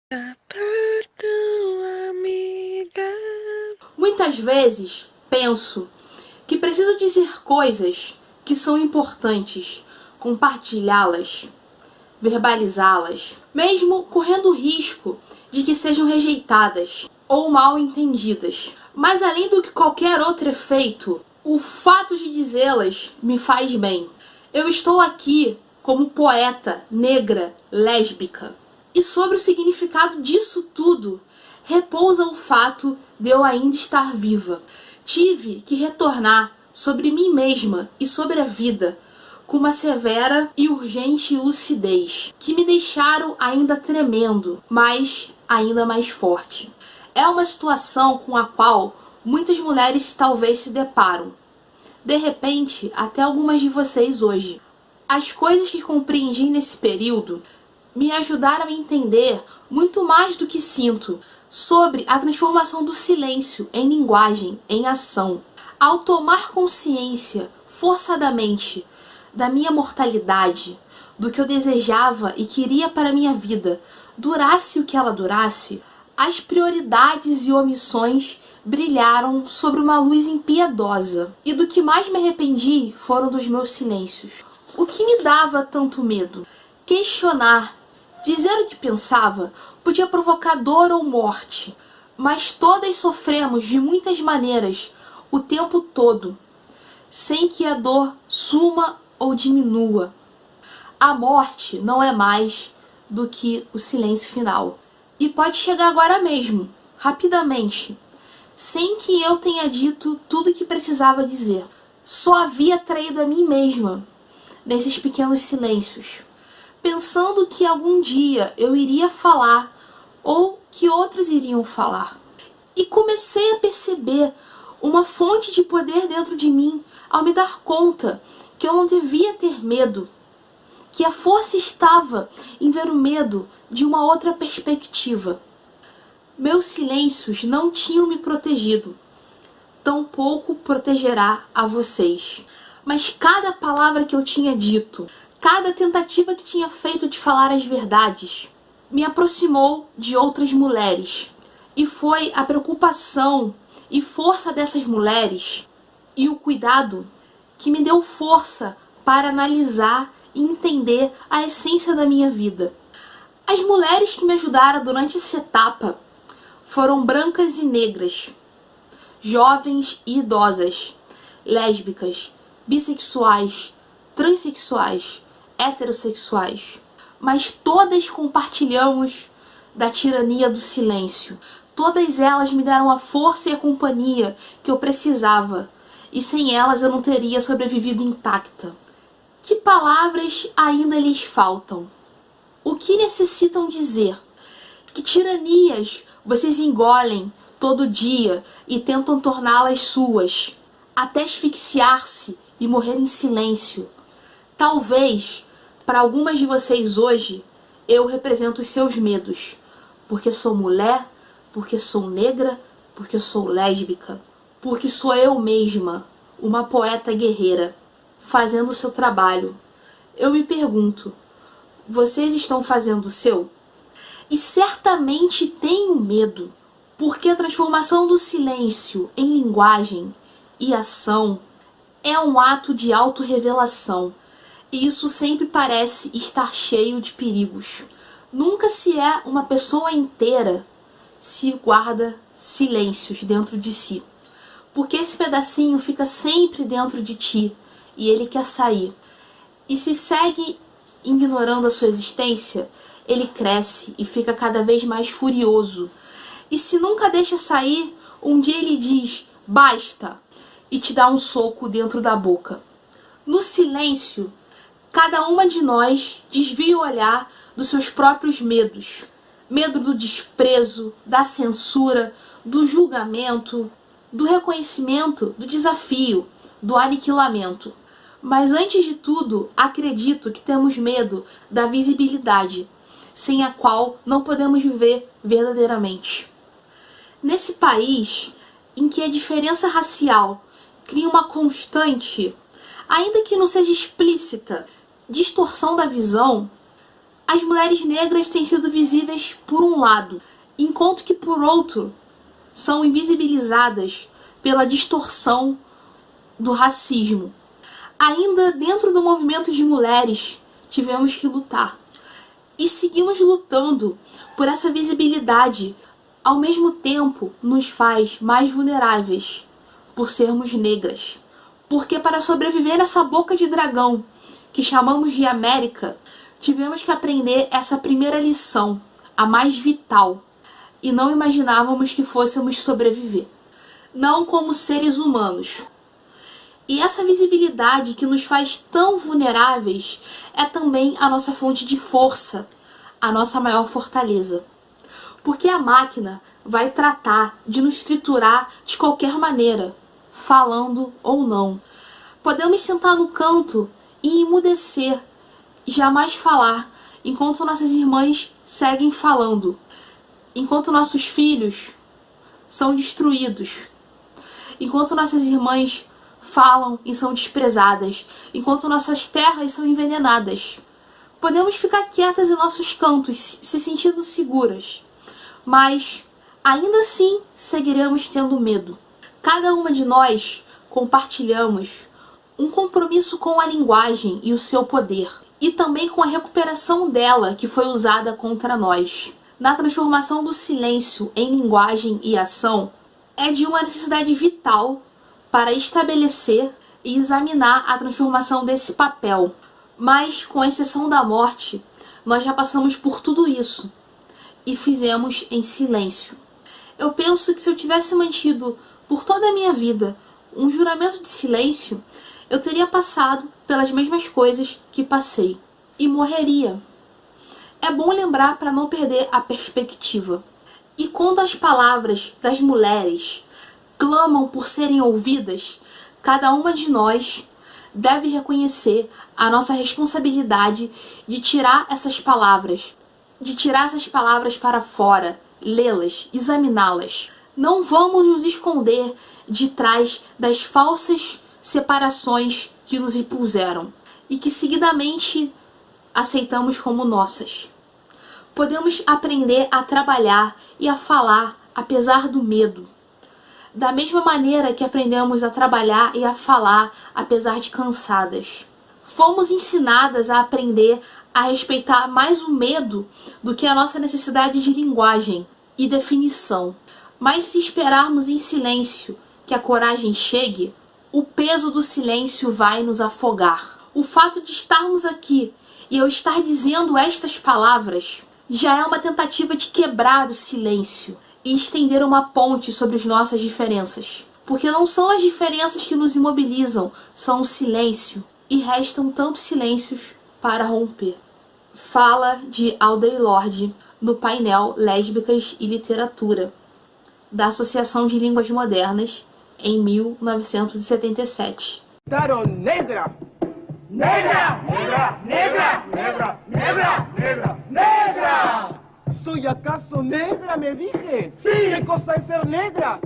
Sapato, amiga. Muitas vezes penso que preciso dizer coisas que são importantes, compartilhá-las, verbalizá-las, mesmo correndo o risco de que sejam rejeitadas ou mal entendidas. Mas além do que qualquer outro efeito, o fato de dizê-las me faz bem. Eu estou aqui como poeta negra lésbica. E sobre o significado disso tudo, repousa o fato de eu ainda estar viva. Tive que retornar sobre mim mesma e sobre a vida com uma severa e urgente lucidez, que me deixaram ainda tremendo, mas ainda mais forte. É uma situação com a qual muitas mulheres talvez se deparam. De repente, até algumas de vocês hoje. As coisas que compreendi nesse período me ajudaram a entender muito mais do que sinto sobre a transformação do silêncio em linguagem, em ação. Ao tomar consciência, forçadamente, da minha mortalidade, do que eu desejava e queria para minha vida, durasse o que ela durasse, as prioridades e omissões brilharam sobre uma luz impiedosa. E do que mais me arrependi foram dos meus silêncios. O que me dava tanto medo? Questionar, dizer o que pensava, podia provocar dor ou morte, mas todas sofremos de muitas maneiras, o tempo todo, sem que a dor suma ou diminua. A morte não é mais do que o silêncio final. E pode chegar agora mesmo, rapidamente, sem que eu tenha dito tudo o que precisava dizer. Só havia traído a mim mesma nesses pequenos silêncios, pensando que algum dia eu iria falar ou que outros iriam falar. E comecei a perceber uma fonte de poder dentro de mim ao me dar conta que eu não devia ter medo, que a força estava em ver o medo de uma outra perspectiva. Meus silêncios não tinham me protegido, tampouco protegerá a vocês. Mas cada palavra que eu tinha dito, cada tentativa que tinha feito de falar as verdades, me aproximou de outras mulheres. E foi a preocupação e força dessas mulheres e o cuidado que me deu força para analisar e entender a essência da minha vida. As mulheres que me ajudaram durante essa etapa foram brancas e negras, jovens e idosas, lésbicas, bissexuais, transexuais, heterossexuais. Mas todas compartilhamos da tirania do silêncio. Todas elas me deram a força e a companhia que eu precisava, e sem elas eu não teria sobrevivido intacta. Que palavras ainda lhes faltam? O que necessitam dizer? Que tiranias vocês engolem todo dia e tentam torná-las suas, até asfixiar-se e morrer em silêncio? Talvez, para algumas de vocês hoje, eu represento os seus medos, porque sou mulher, porque sou negra, porque sou lésbica, porque sou eu mesma, uma poeta guerreira, fazendo o seu trabalho. Eu me pergunto, vocês estão fazendo o seu? E certamente tenho medo, porque a transformação do silêncio em linguagem e ação é um ato de autorrevelação, e isso sempre parece estar cheio de perigos. Nunca se é uma pessoa inteira se guarda silêncios dentro de si, porque esse pedacinho fica sempre dentro de ti e ele quer sair. E se segue ignorando a sua existência, ele cresce e fica cada vez mais furioso. E se nunca deixa sair, um dia ele diz, basta, e te dá um soco dentro da boca. No silêncio, cada uma de nós desvia o olhar dos seus próprios medos. Medo do desprezo, da censura, do julgamento, do reconhecimento, do desafio, do aniquilamento. Mas antes de tudo, acredito que temos medo da visibilidade, sem a qual não podemos viver verdadeiramente. Nesse país em que a diferença racial cria uma constante, ainda que não seja explícita, distorção da visão, As mulheres negras têm sido visíveis por um lado, enquanto que por outro são invisibilizadas pela distorção do racismo. Ainda dentro do movimento de mulheres, tivemos que lutar. E seguimos lutando por essa visibilidade. Ao mesmo tempo, nos faz mais vulneráveis por sermos negras. Porque para sobreviver nessa boca de dragão que chamamos de América, tivemos que aprender essa primeira lição, a mais vital, e não imaginávamos que fôssemos sobreviver. Não como seres humanos. E essa visibilidade que nos faz tão vulneráveis é também a nossa fonte de força, a nossa maior fortaleza. Porque a máquina vai tratar de nos triturar de qualquer maneira, falando ou não. Podemos sentar no canto e emudecer, jamais falar, enquanto nossas irmãs seguem falando, enquanto nossos filhos são destruídos, enquanto nossas irmãs falam e são desprezadas, enquanto nossas terras são envenenadas. Podemos ficar quietas em nossos cantos, se sentindo seguras, mas ainda assim seguiremos tendo medo. Cada uma de nós compartilhamos um compromisso com a linguagem e o seu poder, e também com a recuperação dela que foi usada contra nós. Na transformação do silêncio em linguagem e ação, é de uma necessidade vital para estabelecer e examinar a transformação desse papel. Mas, com exceção da morte, nós já passamos por tudo isso e fizemos em silêncio. Eu penso que se eu tivesse mantido por toda a minha vida um juramento de silêncio, eu teria passado pelas mesmas coisas que passei e morreria. É bom lembrar para não perder a perspectiva. E quando as palavras das mulheres clamam por serem ouvidas, cada uma de nós deve reconhecer a nossa responsabilidade de tirar essas palavras para fora, lê-las, examiná-las. Não vamos nos esconder de trás das falsas separações que nos impuseram e que seguidamente aceitamos como nossas. Podemos aprender a trabalhar e a falar apesar do medo, da mesma maneira que aprendemos a trabalhar e a falar apesar de cansadas. Fomos ensinadas a aprender a respeitar mais o medo do que a nossa necessidade de linguagem e definição. Mas se esperarmos em silêncio que a coragem chegue, o peso do silêncio vai nos afogar. O fato de estarmos aqui e eu estar dizendo estas palavras já é uma tentativa de quebrar o silêncio e estender uma ponte sobre as nossas diferenças. Porque não são as diferenças que nos imobilizam, são o silêncio. E restam tantos silêncios para romper. Fala de Audre Lorde no painel Lésbicas e Literatura, da Associação de Línguas Modernas, em 1977. Negra! Negra! Negra! Negra! Negra! Negra! Negra! Negra! ¿Soy acaso negra, me dije? Sí. ¿Qué cosa es ser negra?